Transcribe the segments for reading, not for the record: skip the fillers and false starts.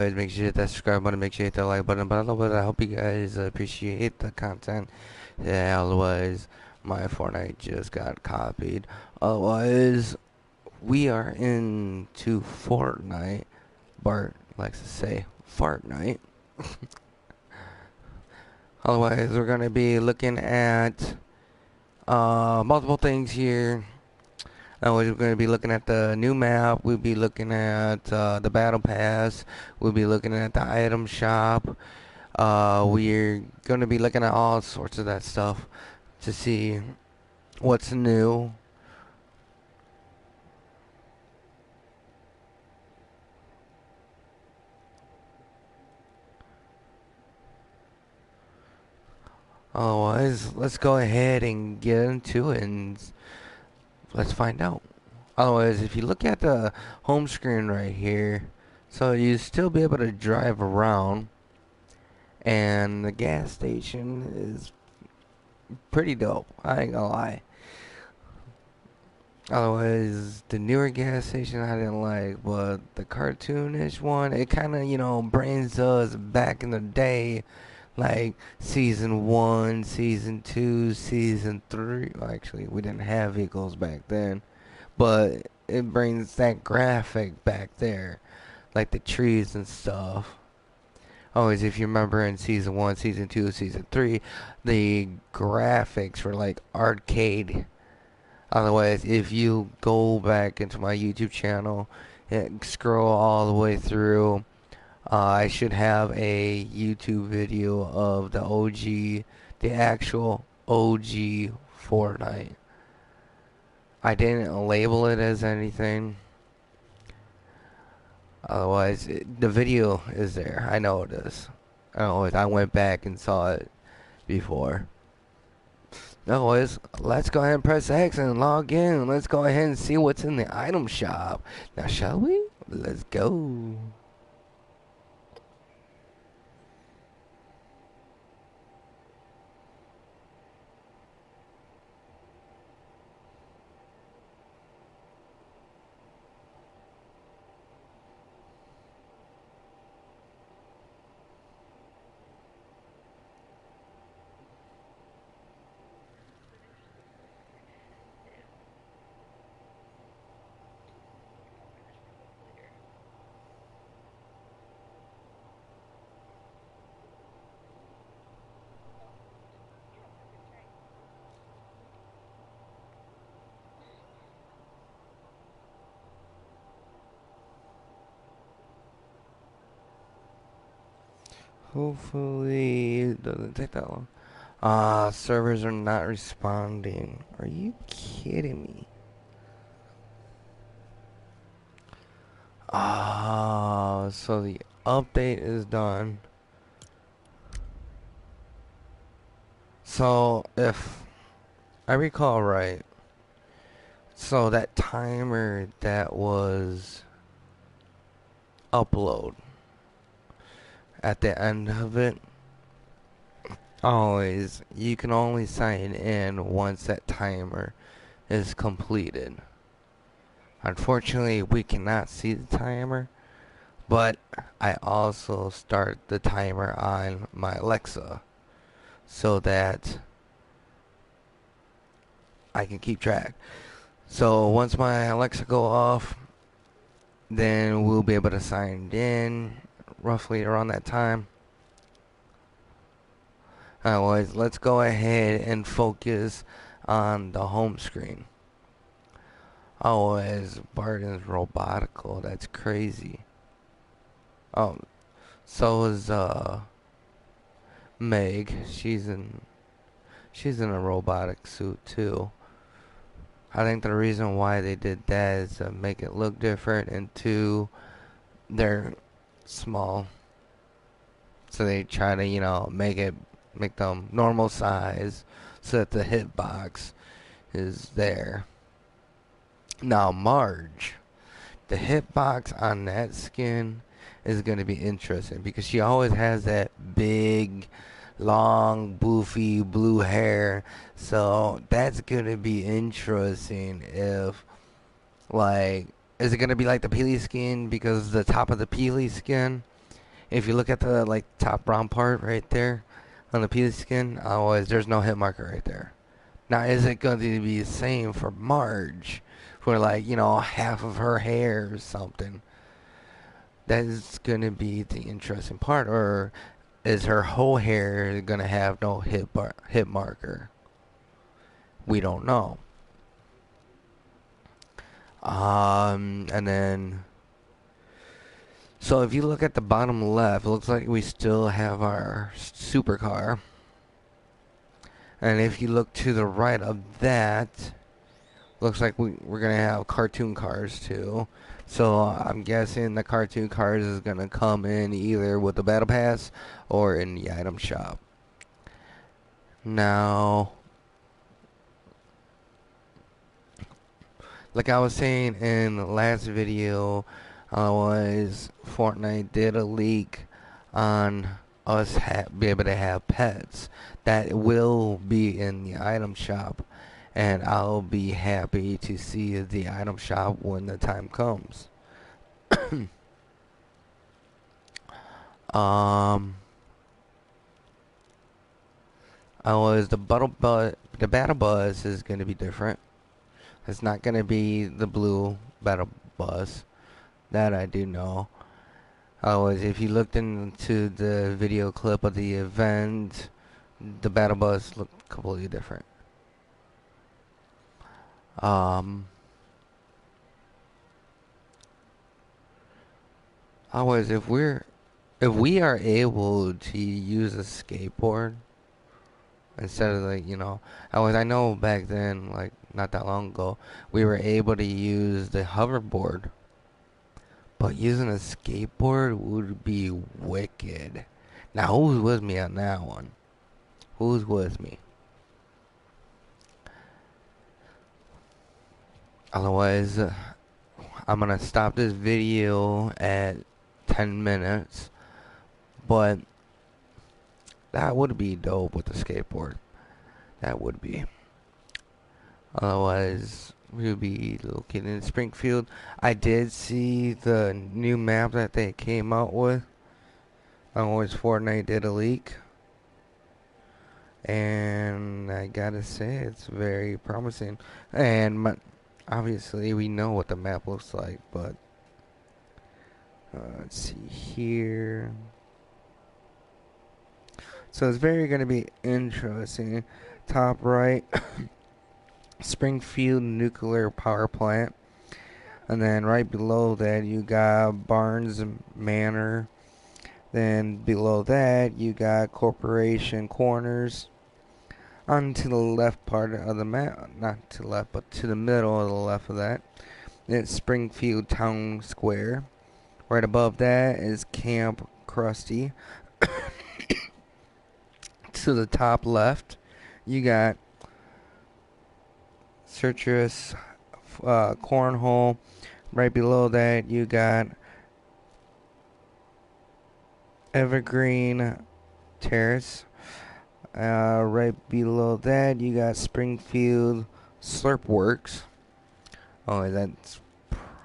Guys, make sure you hit that subscribe button, make sure you hit that like button. But otherwise, I hope you guys appreciate the content. Yeah, otherwise, my Fortnite just got copied. Otherwise, we are into Fortnite. Bart likes to say Fortnite. Otherwise, we're gonna be looking at multiple things here. We're going to be looking at the new map. We'll be looking at the battle pass. We'll be looking at the item shop. We're going to be looking at all sorts of that stuff to see what's new. Otherwise, let's go ahead and get into it and let's find out. Otherwise, if you look at the home screen right here, so you still be able to drive around, and the gas station is pretty dope. I ain't gonna lie. Otherwise, the newer gas station I didn't like, but the cartoonish one, it kind of, brings us back in the day, like season 1, season 2, season 3. Well, actually, we didn't have vehicles back then, but it brings that graphic back there, like the trees and stuff. Always, if you remember in season 1, season 2, season 3, the graphics were like arcade. Otherwise, if you go back into my YouTube channel and scroll all the way through, I should have a YouTube video of the OG, the actual OG Fortnite. I didn't label it as anything. Otherwise, the video is there. I know it is. I went back and saw it before. Anyways, let's go ahead and press X and log in. Let's go ahead and see what's in the item shop. Now, shall we? Let's go. Hopefully, it doesn't take that long. Servers are not responding. Are you kidding me? So the update is done. So, if I recall right, so that timer that was upload at the end of it, always, you can only sign in once that timer is completed. Unfortunately, we cannot see the timer, but I also start the timer on my Alexa so that I can keep track. So once my Alexa go off, then we'll be able to sign in roughly around that time. Anyways, let's go ahead and focus on the home screen. Always, Barton's robotical. That's crazy. Oh, so is Meg. She's in a robotic suit too. I think the reason why they did that is to make it look different, and two, they're small, so they try to make them normal size so that the hitbox is there. Now Marge, the hitbox on that skin is going to be interesting because she always has that big, long, boofy blue hair. So that's going to be interesting if, like, is it going to be like the Peely skin because the top of the Peely skin? If you look at the like top brown part right there on the piece of skin, otherwise there's no hit marker right there. Now, is it going to be the same for Marge, for like half of her hair or something? That is going to be the interesting part, or is her whole hair going to have no hit marker? We don't know. And then so if you look at the bottom left, it looks like we still have our supercar. And if you look to the right of that, looks like we're going to have cartoon cars too. So I'm guessing the cartoon cars is going to come in either with the battle pass or in the item shop. Now, like I was saying in the last video, was Fortnite did a leak on us be able to have pets that will be in the item shop, and I'll be happy to see the item shop when the time comes. um, I was the battle bus is gonna be different. It's not gonna be the blue battle bus. That I do know. Was if you looked into the video clip of the event, the battle bus looked completely different. Was if we are able to use a skateboard instead of like I know back then, like not that long ago, we were able to use the hoverboard, but using a skateboard would be wicked. Now who's with me on that one? Who's with me? Otherwise, I'm gonna stop this video at 10 minutes, but that would be dope with the skateboard. That would be. Otherwise, we would be located in Springfield. I did see the new map that they came out with. Always Fortnite did a leak. And I gotta say, it's very promising. And obviously, we know what the map looks like, but let's see here. So it's very going to be interesting. Top right, Springfield Nuclear Power Plant. And then right below that, you got Barnes Manor. Then below that, you got Corporation Corners. On to the left part of the map, not to the left, but to the middle of the left of that, it's Springfield Town Square. Right above that is Camp Krusty. To the top left, you got Citrus Cornhole. Right below that, you got Evergreen Terrace. Right below that, you got Springfield Slurp Works. Oh, that's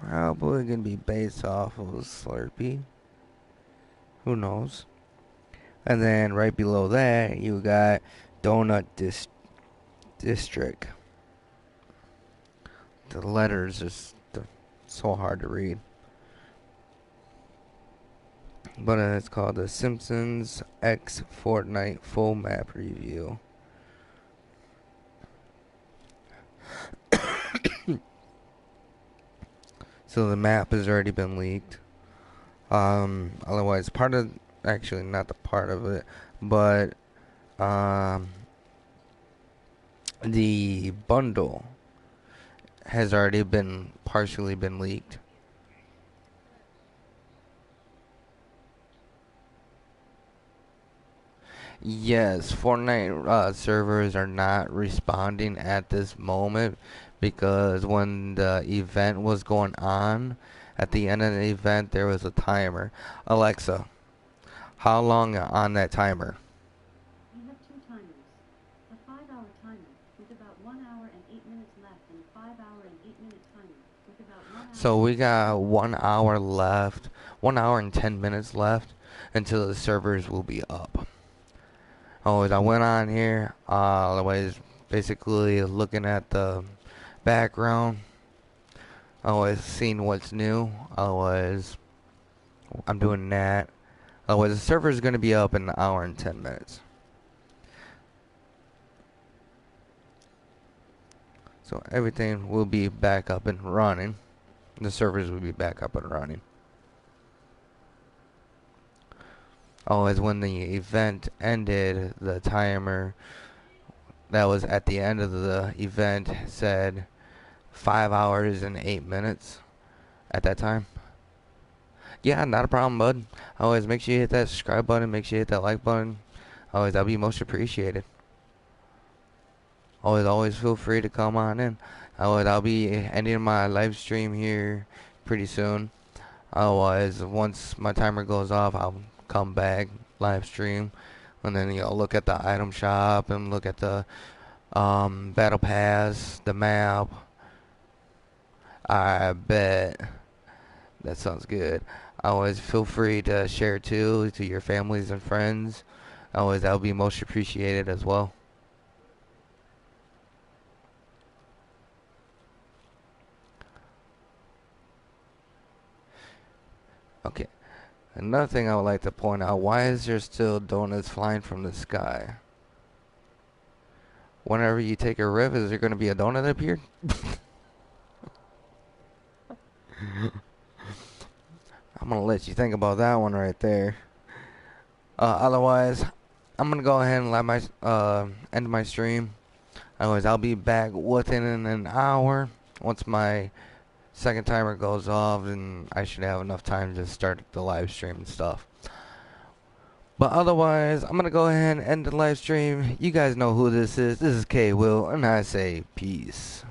probably gonna be based off of Slurpee. Who knows? And then right below that, you got Donut District. The letters are so hard to read. But it's called the Simpsons X Fortnite Full Map Review. So the map has already been leaked. Otherwise, actually not the part of it, but the bundle has already been partially been leaked. Yes, Fortnite servers are not responding at this moment because when the event was going on, at the end of the event there was a timer. Alexa, how long on that timer? You have two timers. A 5-hour timer with about 1 hour and 8 minutes left, and a 5-hour and 8-minute timer with about 1 hour. So we got 1 hour left, 1 hour and 10 minutes left. until the servers will be up. Always, I went on here. Always, basically looking at the background. Always seeing what's new. Always, I'm doing that. Always, the server is going to be up in an hour and 10 minutes. So everything will be back up and running. The servers will be back up and running. Always, when the event ended, the timer that was at the end of the event said 5 hours and 8 minutes at that time. Yeah, not a problem, bud. Always make sure you hit that subscribe button, make sure you hit that like button. Always, that'll be most appreciated. Always feel free to come on in. I'll be ending my live stream here pretty soon. Otherwise, once my timer goes off, I'll come back, live stream, and then look at the item shop and look at the battle pass, the map. I bet that sounds good. Always feel free to share too to your families and friends. Always, that'll be most appreciated as well. Okay. Another thing I would like to point out, why is there still donuts flying from the sky? Whenever you take a riff, is there going to be a donut up here? I'm going to let you think about that one right there. Otherwise, I'm going to go ahead and let my end my stream. Otherwise, I'll be back within an hour once my second timer goes off, and I should have enough time to start the live stream and stuff. But otherwise, I'm gonna go ahead and end the live stream. You guys know who this is. This is K Will, and I say peace.